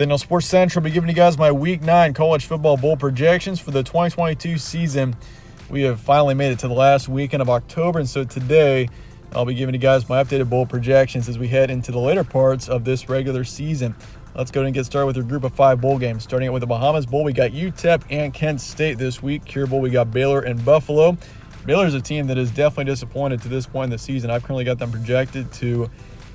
Nathaniel Sports Central will be giving you guys my Week 9 college football bowl projections for the 2022 season. We have finally made it to the last weekend of October, and so today I'll be giving you guys my updated bowl projections as we head into the later parts of this regular season. Let's go ahead and get started with your group of 5 bowl games. Starting out with the Bahamas Bowl, we got UTEP and Kent State this week. Cure Bowl, we got Baylor and Buffalo. Baylor's a team that is definitely disappointed to this point in the season. I've currently got them projected to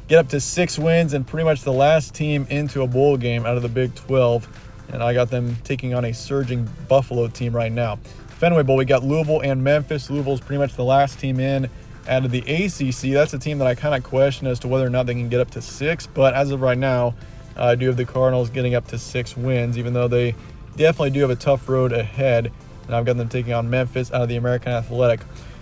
get up to 6 wins and pretty much the last team into a bowl game out of the Big 12. And I got them taking on a surging Buffalo team right now. Fenway Bowl, we got Louisville and Memphis. Louisville's pretty much the last team in out of the ACC. That's a team that I kind of question as to whether or not they can get up to 6. But as of right now, I do have the Cardinals getting up to 6 wins, even though they definitely do have a tough road ahead. And I've got them taking on Memphis out of the American Athletic.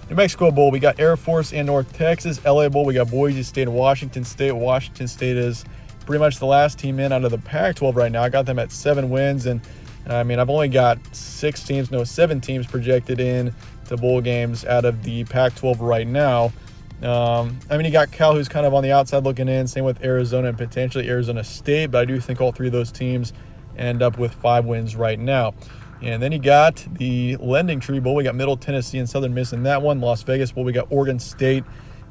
New Mexico Bowl, we got Air Force and North Texas. LA Bowl, we got Boise State and Washington State. Washington State is pretty much the last team in out of the Pac-12 right now. I got them at 7 wins, and I've only got 7 teams projected in to bowl games out of the Pac-12 right now. You got Cal, who's kind of on the outside looking in. Same with Arizona and potentially Arizona State, but I do think all 3 of those teams end up with 5 wins right now. And then you got the Lending Tree Bowl. We got Middle Tennessee and Southern Miss in that one. Las Vegas Bowl, we got Oregon State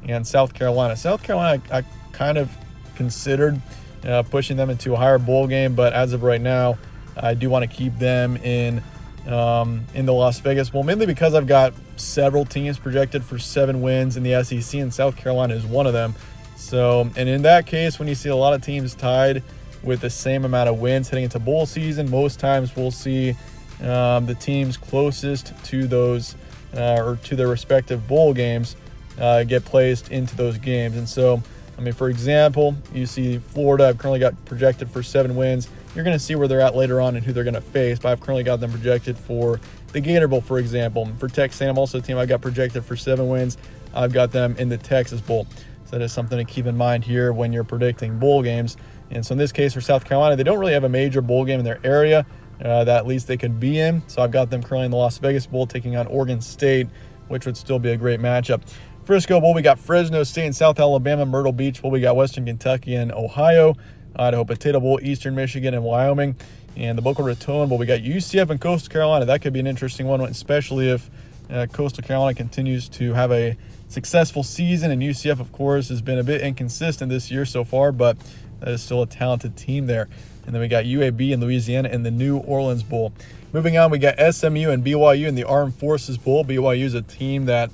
and South Carolina. South Carolina, I kind of considered pushing them into a higher bowl game, but as of right now, I do want to keep them in the Las Vegas Bowl, mainly because I've got several teams projected for 7 wins in the SEC, and South Carolina is one of them. So, and in that case, when you see a lot of teams tied with the same amount of wins heading into bowl season, most times we'll see the teams closest to those or to their respective bowl games get placed into those games. And so, for example, you see Florida, I've currently got projected for 7 wins. You're going to see where they're at later on and who they're going to face, but I've currently got them projected for the Gator Bowl, for example. For Texas A&M, also a team I got projected for 7 wins. I've got them in the Texas Bowl. So that is something to keep in mind here when you're predicting bowl games. And so in this case for South Carolina, they don't really have a major bowl game in their area that at least they could be in. So I've got them currently in the Las Vegas Bowl taking on Oregon State, which would still be a great matchup. Frisco Bowl, we got Fresno State and South Alabama. Myrtle Beach Bowl, we got Western Kentucky and Ohio. Idaho Potato Bowl, Eastern Michigan and Wyoming. And the Boca Raton Bowl, we got UCF and Coastal Carolina. That could be an interesting one, especially if Coastal Carolina continues to have a successful season. And UCF, of course, has been a bit inconsistent this year so far, but that is still a talented team there. And then we got UAB in Louisiana and the New Orleans Bowl. Moving on, we got SMU and BYU in the Armed Forces Bowl. BYU is a team that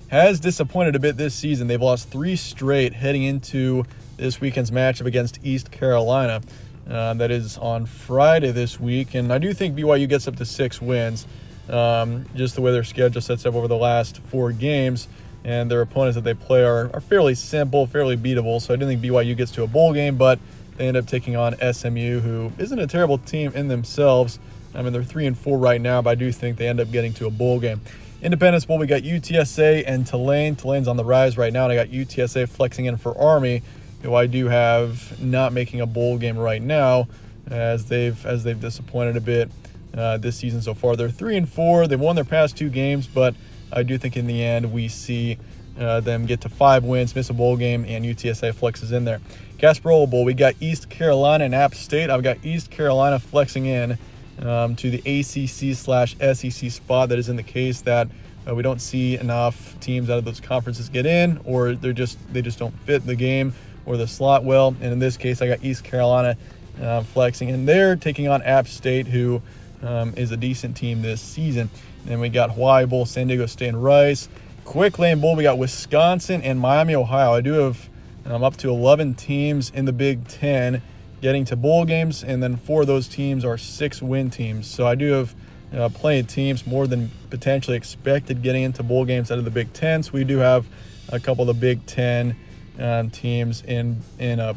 has disappointed a bit this season. They've lost 3 straight heading into this weekend's matchup against East Carolina. That is on Friday this week. And I do think BYU gets up to 6 wins, just the way their schedule sets up over the last 4 games. And their opponents that they play are fairly simple, fairly beatable. So I do think BYU gets to a bowl game, but they end up taking on SMU, who isn't a terrible team in themselves. They're 3-4 right now, but I do think they end up getting to a bowl game. Independence Bowl, we got UTSA and Tulane. Tulane's on the rise right now, and I got UTSA flexing in for Army, who I do have not making a bowl game right now, as they've disappointed a bit this season so far. They're 3-4. They've won their past 2 games, but I do think in the end we see them get to 5 wins, miss a bowl game, and UTSA flexes in there. Gasparilla Bowl, we got East Carolina and App State. I've got East Carolina flexing in to the ACC/SEC spot. That is in the case that we don't see enough teams out of those conferences get in, or they just don't fit the game or the slot well. And in this case, I got East Carolina flexing in there, taking on App State, who is a decent team this season. And then we got Hawaii Bowl, San Diego State and Rice. Quick Lane Bowl, we got Wisconsin and Miami, Ohio. I do have up to 11 teams in the Big Ten getting to bowl games, and then 4 of those teams are 6-win teams. So I do have plenty of teams, more than potentially expected, getting into bowl games out of the Big Ten. So we do have a couple of the Big Ten teams in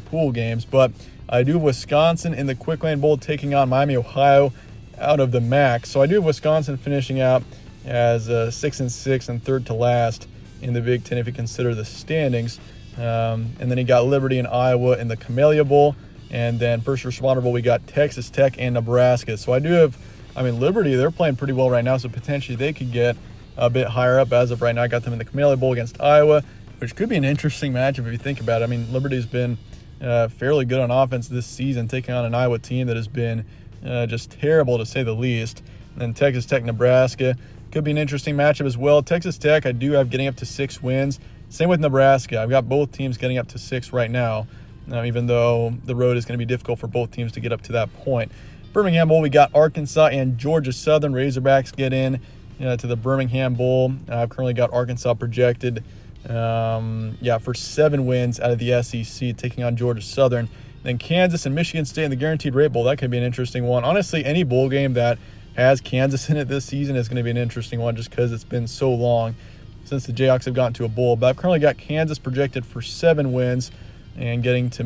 pool games. But I do have Wisconsin in the Quick Lane Bowl taking on Miami, Ohio out of the MAC. So I do have Wisconsin finishing out as 6-6 and third to last in the Big Ten if you consider the standings. And then you got Liberty and Iowa in the Camellia Bowl. And then First Responder Bowl, we got Texas Tech and Nebraska. So I do have, Liberty, they're playing pretty well right now, so potentially they could get a bit higher up. As of right now, I got them in the Camellia Bowl against Iowa, which could be an interesting matchup if you think about it. Liberty's been fairly good on offense this season, taking on an Iowa team that has been just terrible to say the least. And then Texas Tech, Nebraska could be an interesting matchup as well. Texas Tech, I do have getting up to 6 wins. Same with Nebraska. I've got both teams getting up to 6 right now, even though the road is going to be difficult for both teams to get up to that point. Birmingham Bowl, we got Arkansas and Georgia Southern. Razorbacks get in to the Birmingham Bowl. I've currently got Arkansas projected for 7 wins out of the SEC, taking on Georgia Southern. Then Kansas and Michigan State in the Guaranteed Rate Bowl. That could be an interesting one. Honestly, any bowl game that has Kansas in it this season is going to be an interesting one just because it's been so long since the Jayhawks have gotten to a bowl. But I've currently got Kansas projected for 7 wins and getting to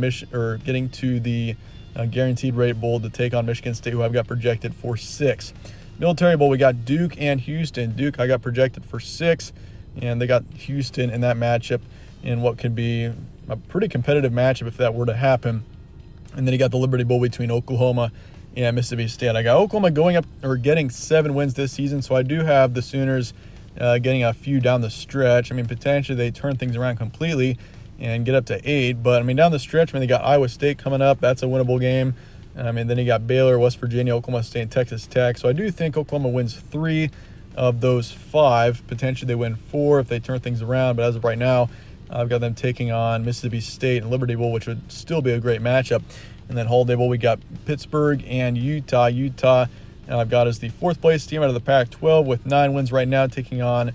the Guaranteed Rate Bowl to take on Michigan State, who I've got projected for 6. Military Bowl, we got Duke and Houston. Duke I got projected for 6, and they got Houston in that matchup in what could be a pretty competitive matchup if that were to happen. And then you got the Liberty Bowl between Oklahoma and Mississippi State. I got Oklahoma getting 7 wins this season, so I do have the Sooners getting a few down the stretch. I mean, potentially they turn things around completely and get up to 8. But, I mean, down the stretch, they got Iowa State coming up. That's a winnable game. Then you got Baylor, West Virginia, Oklahoma State, and Texas Tech. So I do think Oklahoma wins 3 of those 5. Potentially they win 4 if they turn things around. But as of right now, I've got them taking on Mississippi State and Liberty Bowl, which would still be a great matchup. And then Holiday Bowl, we got Pittsburgh and Utah. Utah, I've got as the 4th place team out of the Pac-12 with 9 wins right now, taking on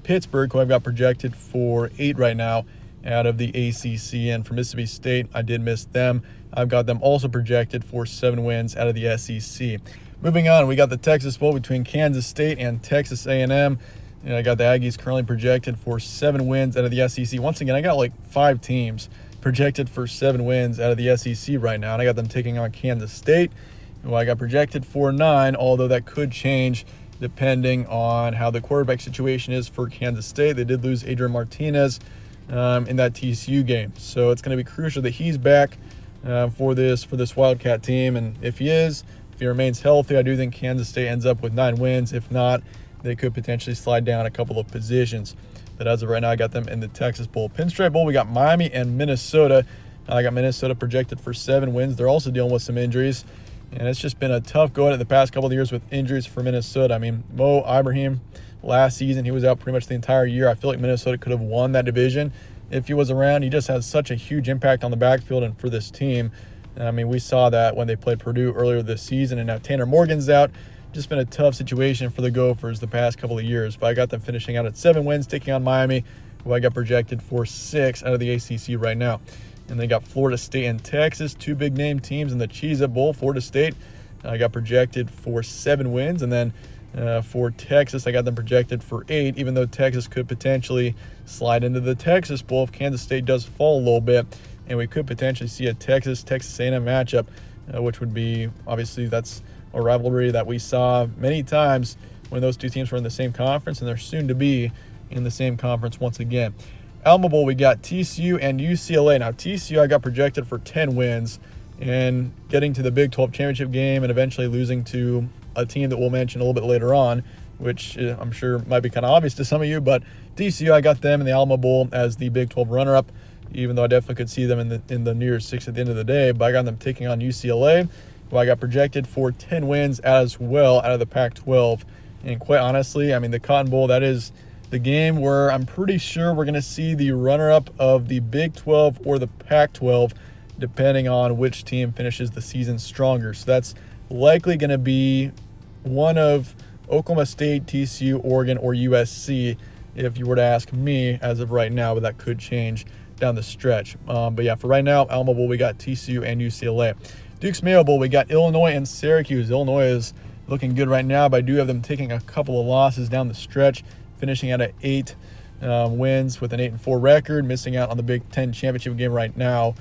Pittsburgh, who I've got projected for 8 right now out of the ACC. And for Mississippi State, I did miss them. I've got them also projected for 7 wins out of the SEC. Moving on, we got the Texas Bowl between Kansas State and Texas A&M. And I got the Aggies currently projected for 7 wins out of the SEC. Once again, I got like 5 teams projected for 7 wins out of the SEC right now. And I got them taking on Kansas State, who I got projected for 9, although that could change depending on how the quarterback situation is for Kansas State. They did lose Adrian Martinez in that TCU game. So it's going to be crucial that he's back for this Wildcat team. And if he remains healthy, I do think Kansas State ends up with 9 wins. If not, they could potentially slide down a couple of positions. But as of right now, I got them in the Texas Bowl. Pinstripe Bowl, we got Miami and Minnesota. I got Minnesota projected for 7 wins. They're also dealing with some injuries, and it's just been a tough go at it the past couple of years with injuries for Minnesota. I mean, Mo Ibrahim last season, he was out pretty much the entire year. I feel like Minnesota could have won that division if he was around. He just has such a huge impact on the backfield and for this team. And I mean, we saw that when they played Purdue earlier this season, and now Tanner Morgan's out. Just been a tough situation for the Gophers the past couple of years. But I got them finishing out at 7 wins, taking on Miami, who I got projected for 6 out of the ACC right now. And they got Florida State and Texas, 2 big-name teams in the Cheez-It Bowl. Florida State, I got projected for 7 wins. And then for Texas, I got them projected for 8, even though Texas could potentially slide into the Texas Bowl if Kansas State does fall a little bit. And we could potentially see a Texas A&M matchup, which would be, obviously, that's a rivalry that we saw many times when those 2 teams were in the same conference, and they're soon to be in the same conference once again. Alma Bowl, we got TCU and UCLA. Now, TCU I got projected for 10 wins and getting to the Big 12 championship game and eventually losing to a team that we'll mention a little bit later on, which I'm sure might be kind of obvious to some of you, but TCU, I got them in the Alma Bowl as the Big 12 runner-up, even though I definitely could see them in the near 6 at the end of the day. But I got them taking on UCLA, who I got projected for 10 wins as well out of the Pac-12. And quite honestly, I mean, the Cotton Bowl, that is the game where I'm pretty sure we're going to see the runner-up of the Big 12 or the Pac-12, depending on which team finishes the season stronger. So that's likely going to be one of Oklahoma State, TCU, Oregon, or USC, if you were to ask me as of right now, but that could change down the stretch. But yeah, for right now, Alma Bowl, we got TCU and UCLA. Duke's Mayo Bowl, we got Illinois and Syracuse. Illinois is looking good right now, but I do have them taking a couple of losses down the stretch, finishing out at 8 wins with an 8-4 record, missing out on the Big Ten championship game right now.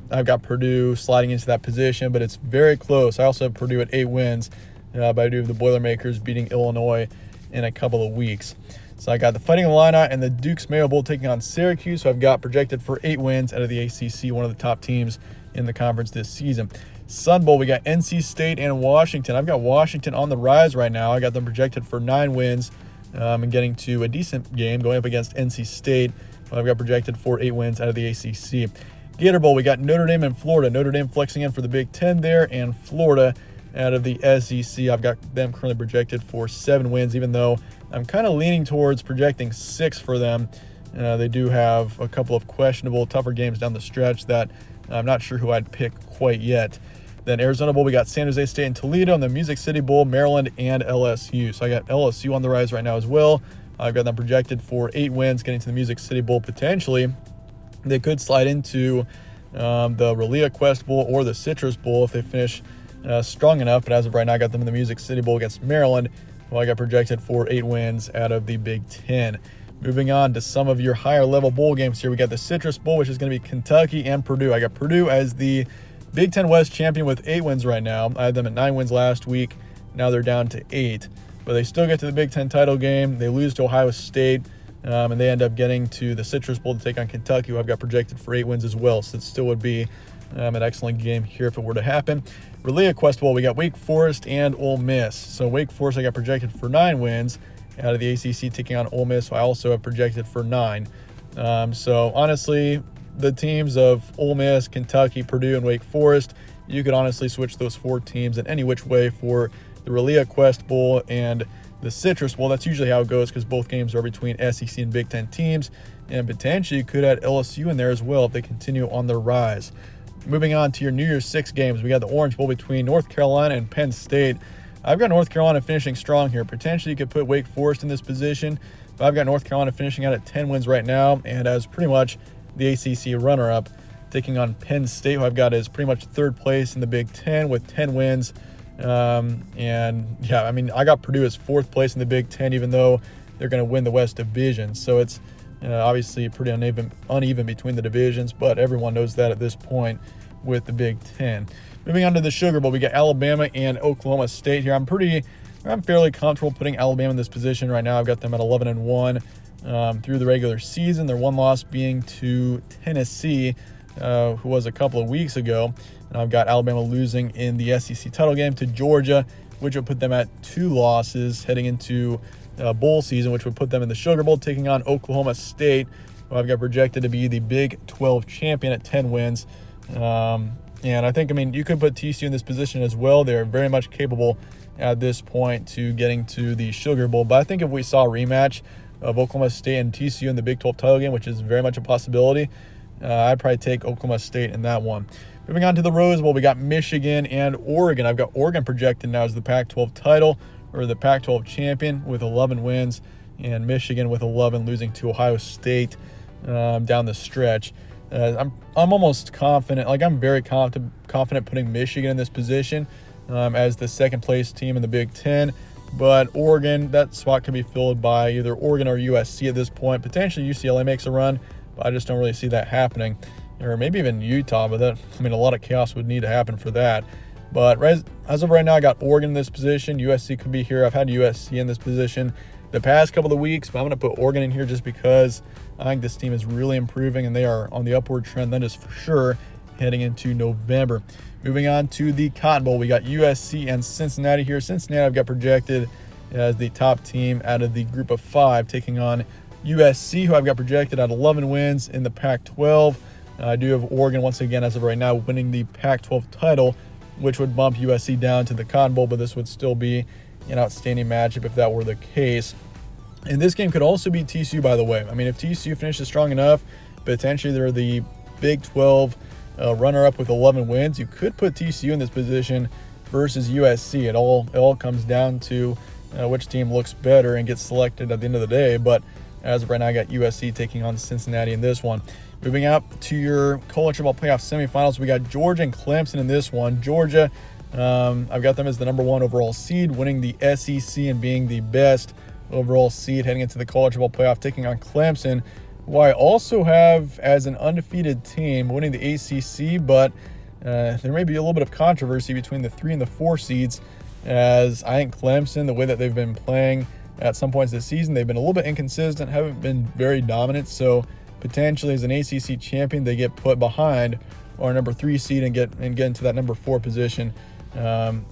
I've got Purdue sliding into that position, but it's very close. I also have Purdue at 8 wins, but I do have the Boilermakers beating Illinois in a couple of weeks. So I got the Fighting Illini and the Duke's Mayo Bowl taking on Syracuse, so I've got projected for 8 wins out of the ACC, one of the top teams in the conference this season. Sun Bowl, we got NC State and Washington. I've got Washington on the rise right now. I got them projected for 9 wins and getting to a decent game going up against NC State. I've got projected for 8 wins out of the ACC. Gator Bowl, we got Notre Dame and Florida. Notre Dame flexing in for the Big Ten there, and Florida out of the SEC. I've got them currently projected for 7 wins, even though I'm kind of leaning towards projecting 6 for them. They do have a couple of questionable, tougher games down the stretch that I'm not sure who I'd pick quite yet. Then Arizona Bowl, we got San Jose State and Toledo, and the Music City Bowl, Maryland and LSU. So I got LSU on the rise right now as well. I've got them projected for 8 wins, getting to the Music City Bowl potentially. They could slide into the Relia Quest Bowl or the Citrus Bowl if they finish strong enough. But as of right now, I got them in the Music City Bowl against Maryland. Well, I got projected for 8 wins out of the Big Ten. Moving on to some of your higher level bowl games here. We got the Citrus Bowl, which is going to be Kentucky and Purdue. I got Purdue as the Big Ten West champion with 8 wins right now. I had them at 9 wins last week. Now they're down to 8. But they still get to the Big Ten title game. They lose to Ohio State, and they end up getting to the Citrus Bowl to take on Kentucky, who I've got projected for 8 wins as well. So it still would be an excellent game here if it were to happen. Relia Quest Bowl, we got Wake Forest and Ole Miss. So Wake Forest I got projected for 9 wins out of the ACC, taking on Ole Miss, who I also have projected for 9. So honestly, the teams of Ole Miss, Kentucky, Purdue, and Wake Forest, you could honestly switch those 4 teams in any which way for the Relia Quest Bowl and the Citrus Bowl. That's usually how it goes because both games are between SEC and Big Ten teams, and potentially you could add LSU in there as well if they continue on their rise. Moving on to your New Year's 6 games, we got the Orange Bowl between North Carolina and Penn State. I've got North Carolina finishing strong here. Potentially you could put Wake Forest in this position, but I've got North Carolina finishing out at 10 wins right now, and as pretty much the ACC runner-up, taking on Penn State, who I've got as pretty much 3rd place in the Big Ten with 10 wins. And yeah, I mean, I got Purdue as 4th place in the Big Ten, even though they're going to win the West Division. So it's obviously pretty uneven between the divisions, but everyone knows that at this point with the Big Ten. Moving on to the Sugar Bowl, we got Alabama and Oklahoma State here. I'm fairly comfortable putting Alabama in this position right now. I've got them at 11-1 through the regular season. Their one loss being to Tennessee, who was a couple of weeks ago. And I've got Alabama losing in the SEC title game to Georgia, which would put them at 2 losses heading into bowl season, which would put them in the Sugar Bowl, taking on Oklahoma State, who I've got projected to be the Big 12 champion at 10 wins. And I think, you could put TCU in this position as well. They're very much capable at this point to getting to the Sugar Bowl. But I think if we saw a rematch of Oklahoma State and TCU in the Big 12 title game, which is very much a possibility, I'd probably take Oklahoma State in that one. Moving on to the Rose Bowl, we got Michigan and Oregon. I've got Oregon projected now as the Pac-12 title, or the Pac-12 champion with 11 wins, and Michigan with 11, losing to Ohio State down the stretch. I'm almost confident, I'm very confident putting Michigan in this position as the 2nd place team in the Big Ten. But Oregon, that spot can be filled by either Oregon or USC at this point. Potentially UCLA makes a run, but I just don't really see that happening. Or maybe even Utah, but a lot of chaos would need to happen for that. But as of right now, I got Oregon in this position. USC could be here. I've had USC in this position the past couple of weeks, but I'm going to put Oregon in here just because I think this team is really improving and they are on the upward trend. That is for sure heading into November. Moving on to the Cotton Bowl, we got USC and Cincinnati here. Cincinnati I've got projected as the top team out of the group of 5, taking on USC, who I've got projected at 11 wins in the Pac-12. I do have Oregon, once again, as of right now, winning the Pac-12 title, which would bump USC down to the Cotton Bowl, but this would still be an outstanding matchup if that were the case. And this game could also be TCU, by the way. If TCU finishes strong enough, potentially they're the Big 12 runner-up with 11 wins, you could put TCU in this position versus USC. It all comes down to which team looks better and gets selected at the end of the day. But as of right now, I got USC taking on Cincinnati in this one. Moving up to your college football playoff semifinals, we got Georgia and Clemson in this one. Georgia, I've got them as the number 1 overall seed, winning the SEC and being the best overall seed heading into the college football playoff, taking on Clemson, who I also have as an undefeated team winning the ACC, but there may be a little bit of controversy between the 3 and the 4 seeds, as I think Clemson, the way that they've been playing at some points this season, they've been a little bit inconsistent, haven't been very dominant, so potentially as an ACC champion, they get put behind our number 3 seed and get into that number 4 position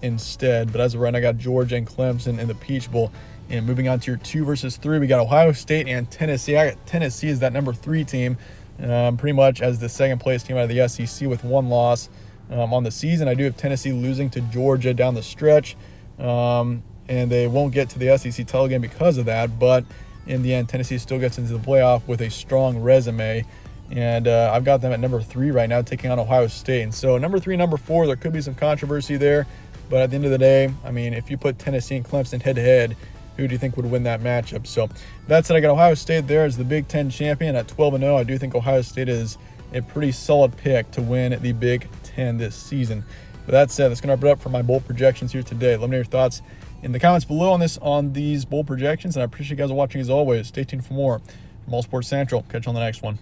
instead. But as of right now, I got Georgia and Clemson in the Peach Bowl. And moving on to your 2 versus 3, we got Ohio State and Tennessee. I got Tennessee as that number 3 team. pretty much as the second place team out of the SEC with one loss on the season. I do have Tennessee losing to Georgia down the stretch, and they won't get to the SEC title game because of that, but in the end, Tennessee still gets into the playoff with a strong resume. And I've got them at number 3 right now, taking on Ohio State. And so number 3, number 4, there could be some controversy there. But at the end of the day, I mean, if you put Tennessee and Clemson head-to-head, who do you think would win that matchup? So that said, I got Ohio State there as the Big Ten champion at 12-0. I do think Ohio State is a pretty solid pick to win the Big Ten this season. But that said, that's going to wrap it up for my bowl projections here today. Let me know your thoughts in the comments below on these bowl projections. And I appreciate you guys watching as always. Stay tuned for more from All Sports Central. Catch you on the next one.